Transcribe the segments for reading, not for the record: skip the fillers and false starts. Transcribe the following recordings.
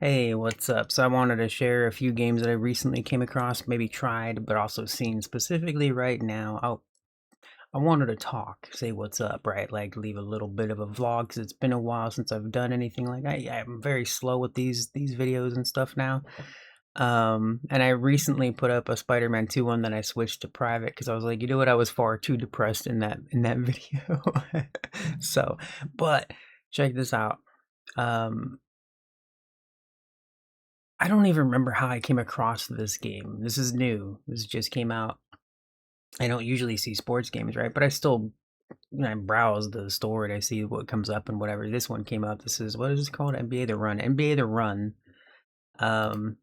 Hey, what's up? So I wanted to share a few games that I recently came across, maybe tried, but also seen specifically right now. I wanted to talk, say what's up, right? Like leave a little bit of a vlog because it's been a while since I've done anything like I'm very slow with these videos and stuff now. And I recently put up a Spider-Man 2 one that I switched to private because I was like, you know what, I was far too depressed in that video. So, but check this out. Um I don't even remember how I came across this game. This is new. This just came out. I don't usually see sports games, right? But I still, I browse the store and I see what comes up and whatever. This one came up. This is, what is this called? NBA The Run. NBA The Run. Um,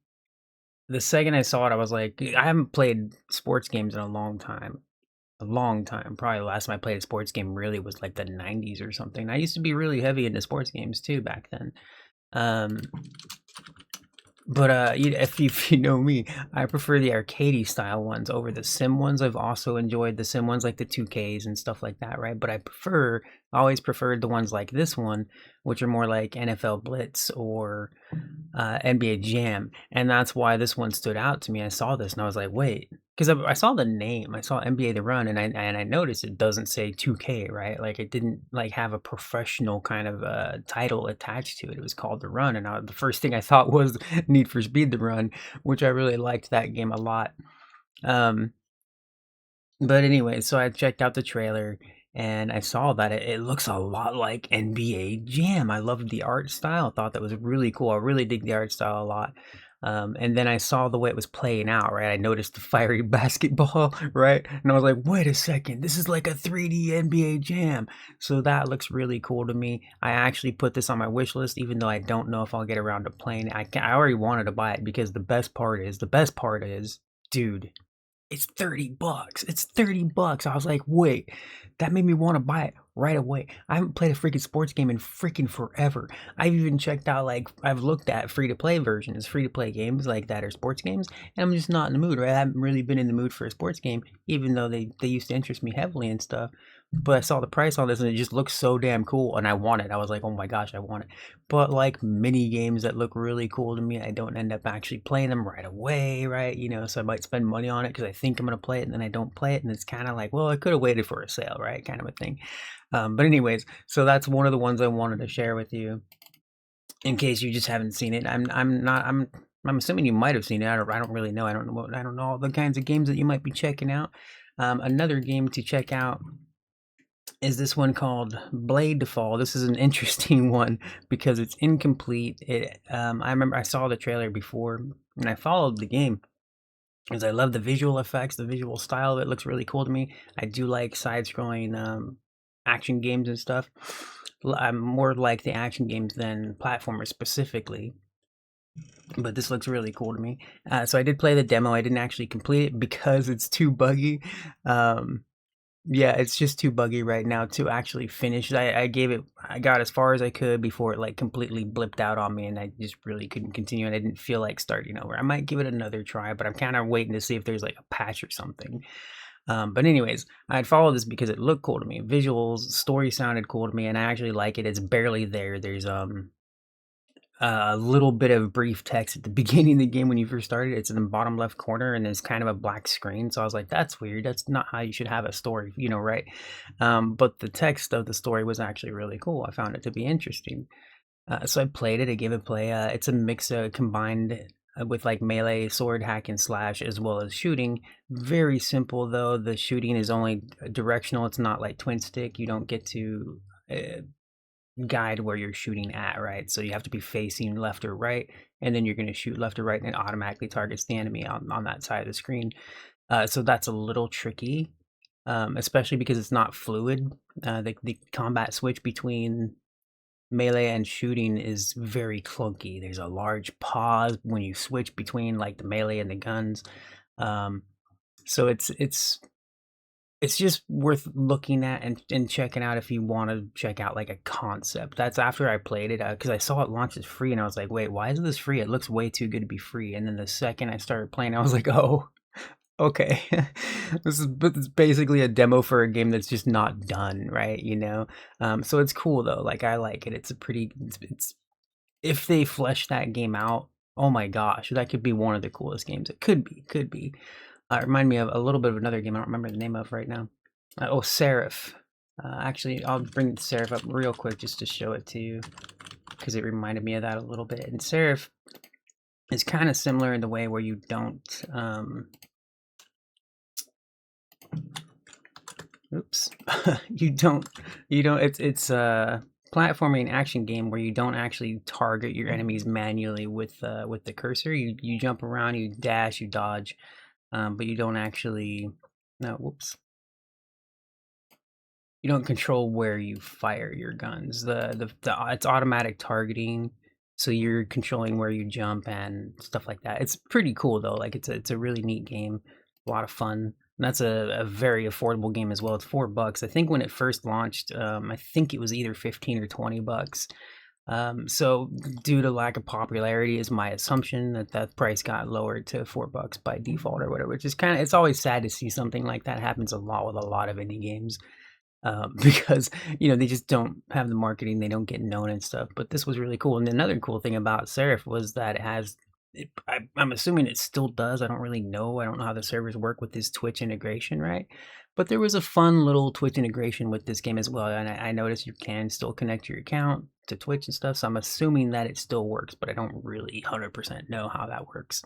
the second I saw it, I was like, I haven't played sports games in a long time. A long time. Probably the last time I played a sports game really was like the 90s or something. I used to be really heavy into sports games too back then. Um, But, if you know me, I prefer the arcadey style ones over the sim ones. I've also enjoyed the sim ones like the 2Ks and stuff like that, right? But always preferred the ones like this one, which are more like NFL Blitz or NBA Jam, and that's why this one stood out to me. I saw this and I was like, wait, because I saw the name, I saw NBA The Run, and I noticed it doesn't say 2K, right? Like it didn't like have a professional kind of title attached to it. It was called The Run, and the first thing I thought was Need for Speed The Run, which I really liked that game a lot. Um, but anyway, so I checked out the trailer and I saw that it looks a lot like NBA Jam. I loved the art style. I thought that was really cool. I really dig the art style a lot. And then I saw the way it was playing out, right? I noticed the fiery basketball, right? And I was like, wait a second, this is like a 3D NBA Jam. So that looks really cool to me. I actually put this on my wish list, even though I don't know if I'll get around to playing it. I already wanted to buy it because the best part is, dude, it's 30 bucks. It's 30 bucks. I was like, wait, that made me want to buy it right away. I haven't played a freaking sports game in freaking forever. I've even checked out, like, I've looked at free to play versions, free to play games like that or sports games, and I'm just not in the mood, right? I haven't really been in the mood for a sports game, even though they used to interest me heavily and stuff. But I saw the price on this and it just looks so damn cool, and I want it. I was like, oh my gosh, I want it. But like mini games that look really cool to me, I don't end up actually playing them right away, right? So I might spend money on it because I think I'm gonna play it, and then I don't play it, and it's kind of like, well, I could have waited for a sale, right? Kind of a thing. But anyways, so that's one of the ones I wanted to share with you in case you just haven't seen it. I'm assuming you might have seen it. I don't really know. I don't know all the kinds of games that you might be checking out. Another game to check out is this one called Bladefall. This is an interesting one because it's incomplete. I remember I saw the trailer before and I followed the game because I love the visual effects, the visual style of it looks really cool to me. I do like side-scrolling action games and stuff. I'm more like the action games than platformers specifically, but this looks really cool to me. So I did play the demo. I didn't actually complete it because it's too buggy. Um, yeah, it's just too buggy right now to actually finish. I got as far as I could before it like completely blipped out on me, and I just really couldn't continue, and I didn't feel like starting over. I might give it another try, but I'm kind of waiting to see if there's like a patch or something. But anyways, I'd follow this because it looked cool to me. Visuals, story sounded cool to me, and I actually like it. It's barely there. There's a little bit of brief text at the beginning of the game when you first started. It's in the bottom left corner, and there's kind of a black screen. So I was like, that's weird. That's not how you should have a story, right? But the text of the story was actually really cool. I found it to be interesting. So I played it. I gave it a play. It's a mix combined with like melee, sword, hack and slash, as well as shooting. Very simple though. The shooting is only directional. It's not like twin stick. You don't get to guide where you're shooting at, right? So you have to be facing left or right, and then you're going to shoot left or right, and it automatically targets the enemy on that side of the screen. So that's a little tricky, especially because it's not fluid. The combat switch between melee and shooting is very clunky. There's a large pause when you switch between like the melee and the guns. Um, so it's just worth looking at and checking out if you want to check out like a concept. That's after I played it because I saw it launch as free and I was like, wait, why is this free? It looks way too good to be free. And then the second I started playing, I was like, oh, okay. It's basically a demo for a game that's just not done, right? So it's cool though. Like I like it. It's a pretty. It's if they flesh that game out, oh my gosh, that could be one of the coolest games. It could be. Remind me of a little bit of another game I don't remember the name of right now. Oh, Seraph. Actually, I'll bring Seraph up real quick just to show it to you because it reminded me of that a little bit. And Seraph is kind of similar in the way where you don't. Oops, you don't. It's a platforming action game where you don't actually target your enemies manually with the cursor. You jump around, you dash, you dodge, but you don't actually. No, whoops. You don't control where you fire your guns. It's automatic targeting, so you're controlling where you jump and stuff like that. It's pretty cool though. Like it's a really neat game, a lot of fun. And that's a very affordable game as well. It's $4. I think when it first launched, I think it was either 15 or 20 bucks. So due to lack of popularity is my assumption that price got lowered to $4 by default or whatever, which is it's always sad to see something like that happens a lot with a lot of indie games. Because they just don't have the marketing, they don't get known and stuff. But this was really cool. And another cool thing about Seraph was that it has. I'm assuming it still does. I don't really know. I don't know how the servers work with this Twitch integration, right? But there was a fun little Twitch integration with this game as well. And I noticed you can still connect your account to Twitch and stuff. So I'm assuming that it still works, but I don't really 100% know how that works.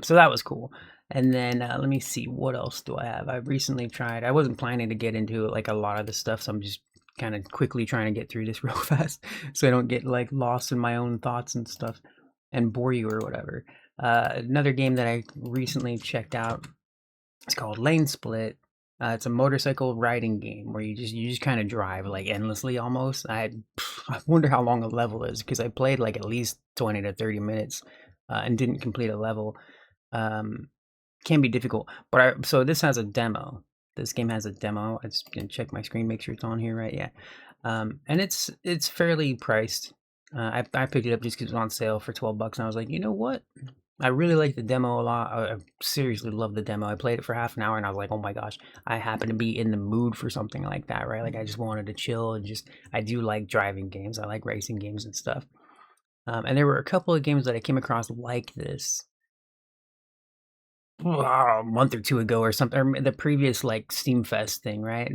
So that was cool. And then let me see, what else do I have? I've recently tried. I wasn't planning to get into like a lot of this stuff, so I'm just kind of quickly trying to get through this real fast, so I don't get like lost in my own thoughts and stuff and bore you or whatever. Another game that I recently checked out. It's called Lanesplit. It's a motorcycle riding game where you just kind of drive like endlessly almost. I wonder how long a level is because I played like at least 20 to 30 minutes and didn't complete a level. Can be difficult, but so this has a demo. This game has a demo. I just gonna check my screen, make sure it's on here, right? Yeah. And it's fairly priced. I picked it up just because it was on sale for $12, and I was like, you know what? I really like the demo a lot. I seriously love the demo. I played it for half an hour, and I was like, oh my gosh, I happen to be in the mood for something like that, right? Like I just wanted to chill and I do like driving games. I like racing games and stuff. And there were a couple of games that I came across like this. A month or two ago or something, or the previous like Steam Fest thing, right?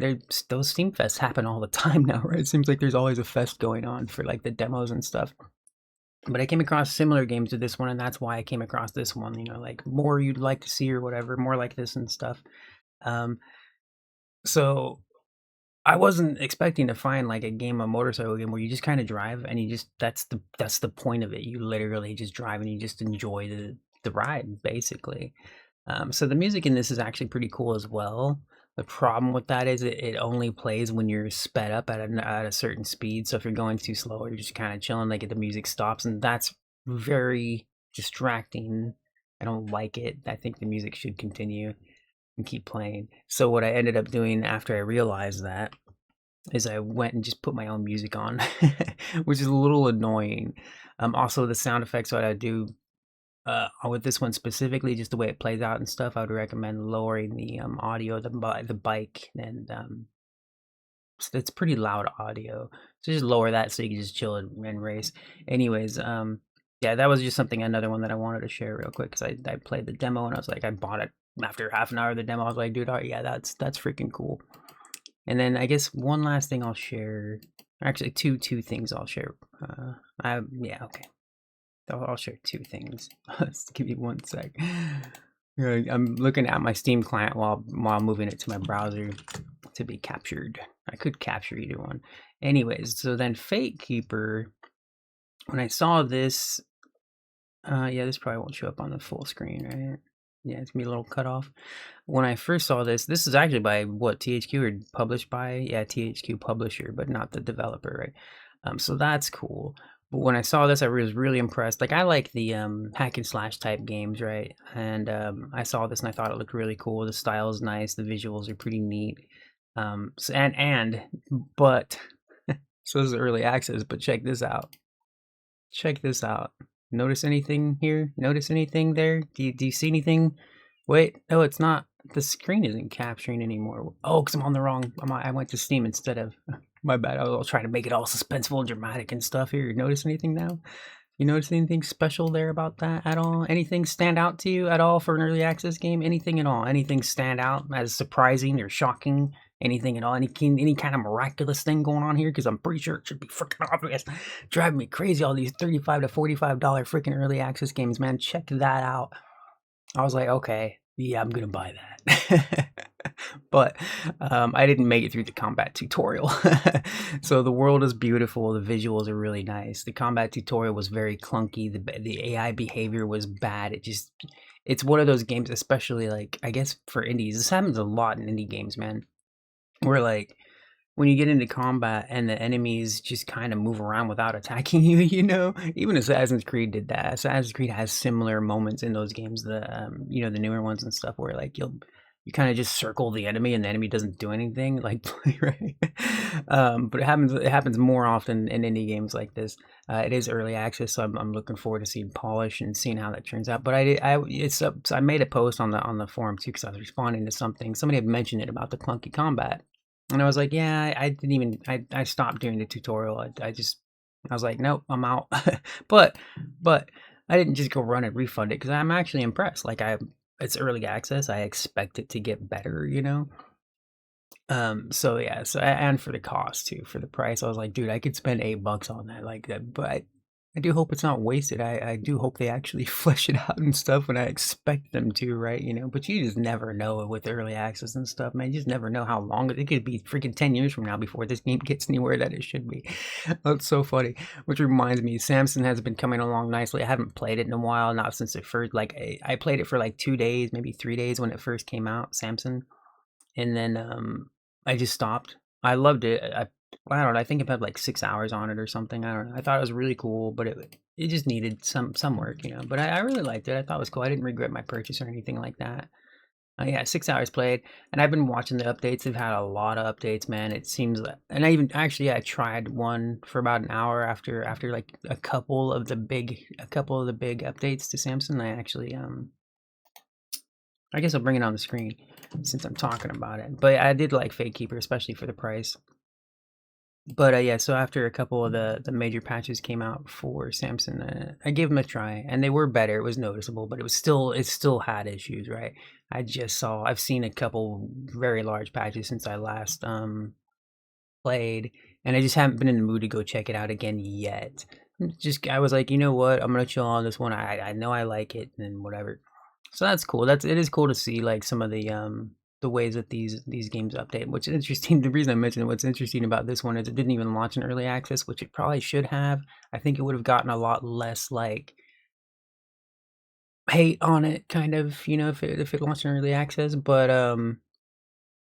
Those Steam Fests happen all the time now, right? It seems like there's always a fest going on for like the demos and stuff. But I came across similar games to this one, and that's why I came across this one. Like more you'd like to see or whatever, more like this and stuff. So I wasn't expecting to find like a motorcycle game where you just kind of drive and that's the point of it. You literally just drive and you just enjoy the ride, basically. So the music in this is actually pretty cool as well. The problem with that is it only plays when you're sped up at a certain speed. So if you're going too slow or you're just kind of chilling, like the music stops, and that's very distracting. I don't like it. I think the music should continue and keep playing. So what I ended up doing after I realized that is I went and just put my own music on, which is a little annoying. Also the sound effects, what I do with this one specifically, just the way it plays out and stuff, I would recommend lowering the audio, the bike, and it's pretty loud audio. So just lower that so you can just chill and race. Anyways, yeah, that was just another one that I wanted to share real quick because I played the demo and I was like, I bought it after half an hour of the demo. I was like, dude, yeah, that's freaking cool. And then I guess one last thing I'll share. Actually, two things I'll share. Yeah, okay. I'll share two things. Just give me 1 sec. I'm looking at my Steam client while moving it to my browser to be captured. I could capture either one. Anyways, so then Fatekeeper, when I saw this, yeah, this probably won't show up on the full screen, right? Yeah, it's gonna be a little cut off. When I first saw this is actually by what, THQ, or published by, yeah, THQ publisher, but not the developer, right? So that's cool. But when I saw this, I was really impressed. Like, I like the hack and slash type games, right? And I saw this and I thought it looked really cool. The style is nice. The visuals are pretty neat. But so this is early access. But check this out. Check this out. Notice anything here? Notice anything there? Do you see anything? Wait, no, it's not. The screen isn't capturing anymore. Oh, because I'm on the wrong. I went to Steam instead of. My bad. I was trying to make it all suspenseful and dramatic and stuff here. You notice anything now? You notice anything special there about that at all? Anything stand out to you at all for an early access game? Anything at all? Anything stand out as surprising or shocking? Anything at all? Any kind of miraculous thing going on here? Because I'm pretty sure it should be freaking obvious. Driving me crazy, all these $35 to $45 freaking early access games, man. Check that out. I was like, okay, yeah, I'm gonna buy that. But I didn't make it through the combat tutorial. So the world is beautiful, the visuals are really nice. The combat tutorial was very clunky. The AI behavior was bad. It's one of those games, especially like I guess for indies. This happens a lot in indie games, man. Where like when you get into combat and the enemies just kind of move around without attacking you, you know, even Assassin's Creed did that. Assassin's Creed has similar moments in those games, the you know, the newer ones and stuff, where like you kind of just circle the enemy and the enemy doesn't do anything, like right. But it happens more often in indie games like this. It is early access, so I'm looking forward to seeing polish and seeing how that turns out. But I made a post on the forum too, because I was responding to something somebody had mentioned it about the clunky combat. And I was like, yeah, I didn't even, I stopped doing the tutorial. I was like, nope, I'm out. but I didn't just go run and refund it because I'm actually impressed. Like it's early access. I expect it to get better, you know? So yeah, and for the cost too, for the price, I was like, dude, I could spend $8 on that, like that, but I do hope it's not wasted. I do hope they actually flesh it out and stuff, and I expect them to, right? You know, but you just never know with early access and stuff, man. You just never know how long it could be. Freaking 10 years from now before this game gets anywhere that it should be. That's so funny. Which reminds me, Samson has been coming along nicely. I haven't played it in a while, not since it first. Like I played it for like 2 days, maybe 3 days when it first came out, Samson, and then I just stopped. I loved it. I don't know. I think I had like 6 hours on it or something. I don't know. I thought it was really cool, but it just needed some work, you know. But I really liked it. I thought it was cool. I didn't regret my purchase or anything like that. Yeah, 6 hours played, and I've been watching the updates. They've had a lot of updates, man. It seems like, and I even actually I tried one for about an hour after like a couple of the big updates to Samson. I actually I guess I'll bring it on the screen since I'm talking about it. But I did like Fatekeeper, especially for the price. But yeah, so after a couple of the major patches came out for Samson, I gave them a try, and they were better. It was noticeable, but it still had issues, right? I've seen a couple very large patches since I last played, and I just haven't been in the mood to go check it out again yet. I was like, you know what? I'm gonna chill on this one. I know I like it, and whatever. So that's cool. It is cool to see like some of the ways that these games update, which is interesting. The reason I mentioned what's interesting about this one is it didn't even launch in early access, which it probably should have. I think it would have gotten a lot less like hate on it, kind of, you know, if it launched in early access. But I'm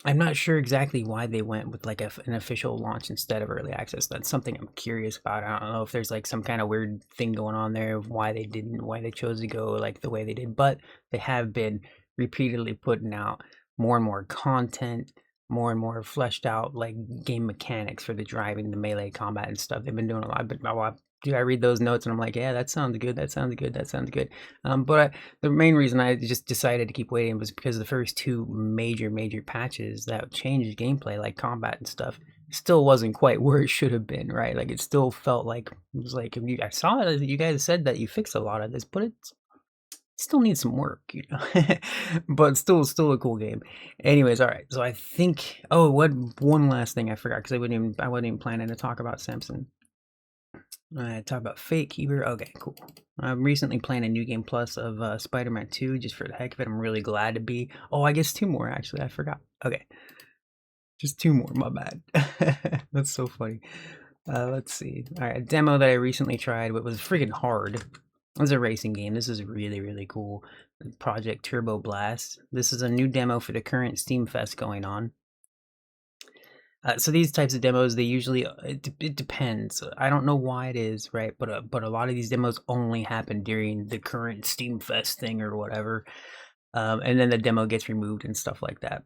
not sure exactly why they went with like an official launch instead of early access. That's something I'm curious about. I don't know if there's like some kind of weird thing going on there of why they chose to go like the way they did, but they have been repeatedly putting out more and more content, more and more fleshed out like game mechanics for the driving, the melee combat and stuff. They've been doing a lot, but I read those notes and I'm like, yeah, that sounds good. That sounds good. That sounds good. But the main reason I just decided to keep waiting was because the first two major patches that changed gameplay, like combat and stuff, still wasn't quite where it should have been, right? Like it still felt like it was like I saw it. You guys said that you fixed a lot of this, but it's still needs some work, you know. But still a cool game. Anyways, all right. So I think one last thing I forgot because I wasn't even planning to talk about Samson. Talk about Fatekeeper. Okay, cool. I'm recently playing a new game plus of Spider-Man 2 just for the heck of it. I'm really glad to be. Oh, I guess 2 more actually. I forgot. Okay. Just 2 more, my bad. That's so funny. Let's see. All right, a demo that I recently tried, but was freaking hard. It was a racing game. This is really cool. Project TurboBlast. This is a new demo for the current Steam Fest going on. So these types of demos, they usually it depends. I don't know why it is, right? But a lot of these demos only happen during the current Steam Fest thing or whatever, and then the demo gets removed and stuff like that.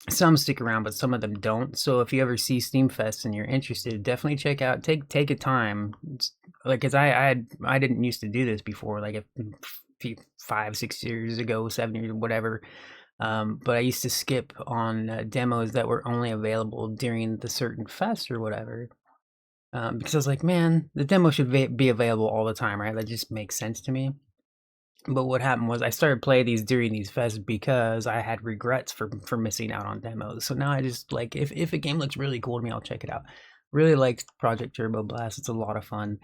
Some stick around, but some of them don't. So if you ever see Steam Fest and you're interested, definitely check out. Take a time, like, cause I didn't used to do this before, like a few 5-6 years ago, 7 years, whatever. But I used to skip on demos that were only available during the certain fest or whatever. Because I was like, man, the demo should be available all the time, right? That just makes sense to me. But what happened was I started playing these during these fests because I had regrets for missing out on demos. So now I just like if a game looks really cool to me, I'll check it out. Really liked Project TurboBlast. It's a lot of fun.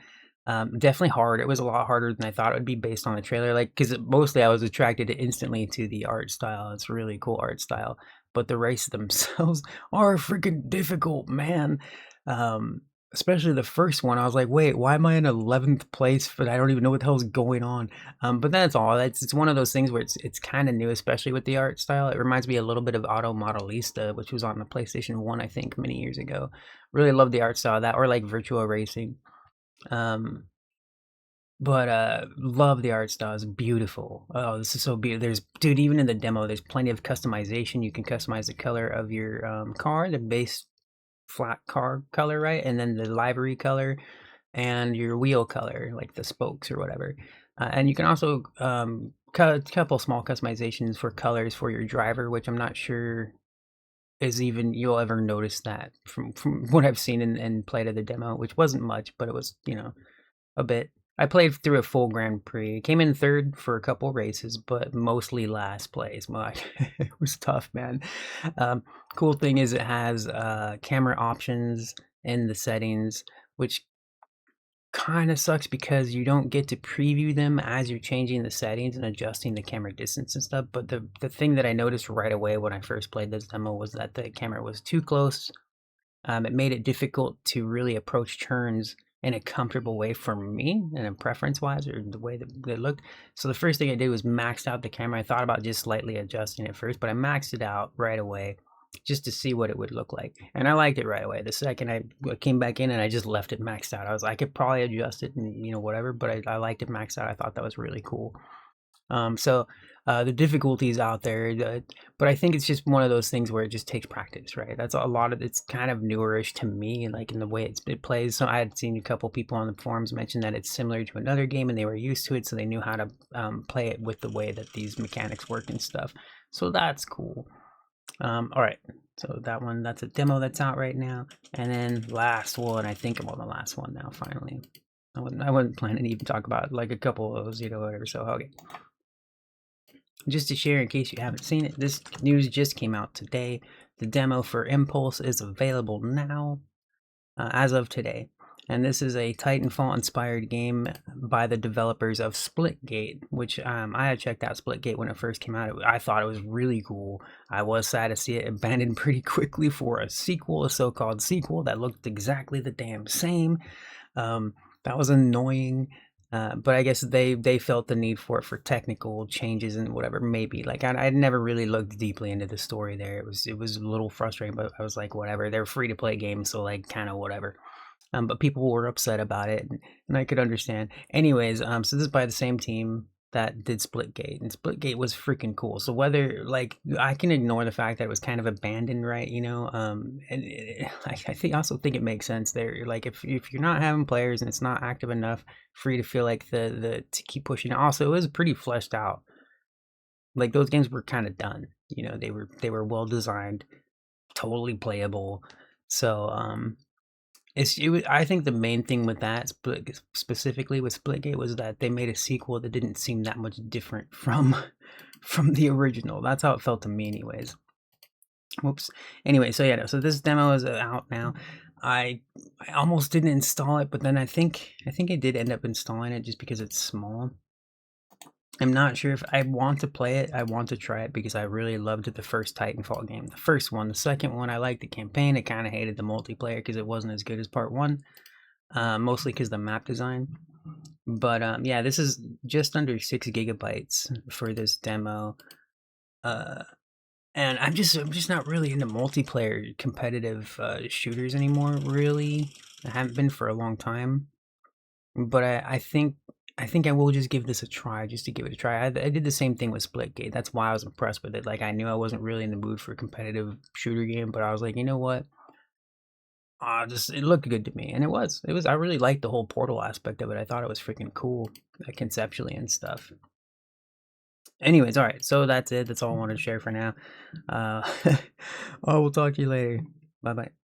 Definitely hard. It was a lot harder than I thought it would be based on the trailer. Like, because mostly I was attracted instantly to the art style. It's a really cool art style, but the races themselves are freaking difficult, man. Um, Especially the first one. I was like, wait, why am I in 11th place? But I don't even know what the hell's going on. But that's all. It's one of those things where it's kind of new, especially with the art style. It reminds me a little bit of Auto Modelista, which was on the PlayStation 1, I think, many years ago. Really love the art style of that, or like Virtua Racing. Um, but love the art style. It's beautiful. Oh, this is so beautiful. There's, dude, even in the demo, there's plenty of customization. You can customize the color of your car, the base flat car color, right? And then the livery color and your wheel color, like the spokes or whatever. And you can also couple small customizations for colors for your driver, which I'm not sure is even you'll ever notice that from what I've seen and played of the demo, which wasn't much, but it was, a bit. I played through a full Grand Prix. Came in third for a couple races, but mostly last place. It was tough, man. Um, cool thing is it has camera options in the settings, which kind of sucks because you don't get to preview them as you're changing the settings and adjusting the camera distance and stuff. But the thing that I noticed right away when I first played this demo was that the camera was too close. It made it difficult to really approach turns in a comfortable way for me and preference wise or the way that they looked. So the first thing I did was maxed out the camera. I thought about just slightly adjusting it first, but I maxed it out right away just to see what it would look like. And I liked it right away. The second I came back in and I just left it maxed out. I could probably adjust it and whatever, but I liked it maxed out. I thought that was really cool. So the difficulties out there, but I think it's just one of those things where it just takes practice, right? That's a lot of it's kind of newerish to me, like in the way it plays. So I had seen a couple people on the forums mention that it's similar to another game, and they were used to it, so they knew how to play it with the way that these mechanics work and stuff. So that's cool. All right. So that's a demo that's out right now, and then last one. I think I'm on the last one now. Finally, I wasn't planning to even talk about like a couple of those, whatever. So okay. Just to share in case you haven't seen it, this news just came out today. The demo for Empulse is available now, as of today. And this is a Titanfall-inspired game by the developers of Splitgate, which I had checked out Splitgate when it first came out. I thought it was really cool. I was sad to see it abandoned pretty quickly for a sequel, a so-called sequel that looked exactly the damn same. That was annoying. But I guess they felt the need for it for technical changes and whatever. Maybe like I'd never really looked deeply into the story there. It was a little frustrating, but I was like, whatever. They're free to play games, so like kind of whatever. But people were upset about it, and I could understand. Anyways, so this is by the same team that did Splitgate, and Splitgate was freaking cool. So whether like I can ignore the fact that it was kind of abandoned, right? I think also think it makes sense there. Like if you're not having players and it's not active enough for you to feel like the to keep pushing it. Also, it was pretty fleshed out. Like those games were kind of done. They were well designed, totally playable. So I think the main thing with that, specifically with Splitgate, was that they made a sequel that didn't seem that much different from from the original. That's how it felt to me, anyways. Whoops. Anyway, so yeah, so this demo is out now. I almost didn't install it, but then I think I did end up installing it just because it's small. I'm not sure if I want to play it. I want to try it because I really loved the first Titanfall game. The first one. The second one, I liked the campaign. I kind of hated the multiplayer because it wasn't as good as part one. Mostly because the map design. But yeah, this is just under 6 gigabytes for this demo. And I'm just not really into multiplayer competitive shooters anymore, really. I haven't been for a long time. But I think I will just give this a try, just to give it a try. I did the same thing with Splitgate. That's why I was impressed with it. Like I knew I wasn't really in the mood for a competitive shooter game, but I was like, you know what? It looked good to me, and it was. It was. I really liked the whole portal aspect of it. I thought it was freaking cool, conceptually and stuff. Anyways, all right. So that's it. That's all I wanted to share for now. Uh, I will talk to you later. Bye bye.